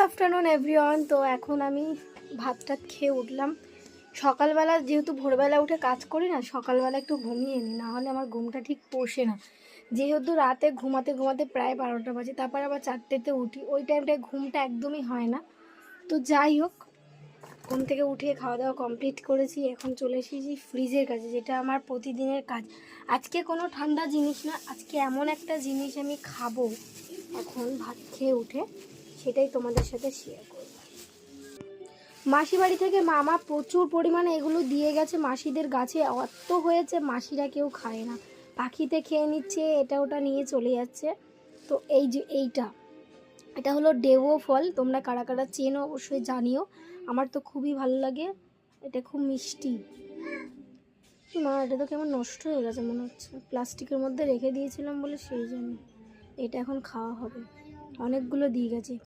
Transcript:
Afternoon everyone. তো এখন আমি ভাত টাত খেয়ে উঠলাম। সকালবেলা যেহেতু ভোরবেলা উঠে কাজ করি না, সকালবেলা একটু ঘুমিয়ে নিই, নাহলে আমার ঘুমটা ঠিক পোষে না। যেহেতু রাতে ঘুমাতে ঘুমাতে প্রায় 12টা বাজে, তারপর আবার 4টেতে উঠি, ওই টাইমটায় ঘুমটা একদমই হয় না। তো যাই হোক, ঘুম থেকে উঠে খাওয়া দাওয়া কমপ্লিট করেছি। এখন চলে এসেছি ফ্রিজের কাছে, যেটা আমার প্রতিদিনের কাজ। আজকে কোনো ঠান্ডা জিনিস না, আজকে এমন একটা জিনিস আমি খাবো এখন ভাত খেয়ে উঠে, সেটাই তোমাদের সাথে শেয়ার করব। মাসি বাড়ি থেকে মামা প্রচুর পরিমাণে এগুলো দিয়ে গেছে। মাসিদের গাছে অত হয়েছে, মাসিরা কেউ খায় না, পাখিতে খেয়ে নিচ্ছে, এটা ওটা নিয়ে চলে যাচ্ছে। তো এই যে এটা হলো ডেভো ফল। তোমরা কারা কারা চেনো অবশ্যই জানিও। আমার তো খুবই ভালো লাগে, এটা খুব মিষ্টি। মা, এটা তো কেমন নষ্ট হয়ে গেছে মনে হচ্ছে, প্লাস্টিকের মধ্যে রেখে দিয়েছিলাম বলে সেই জন্য। এটা এখন খাওয়া হবে, অনেকগুলো দিয়ে গেছে।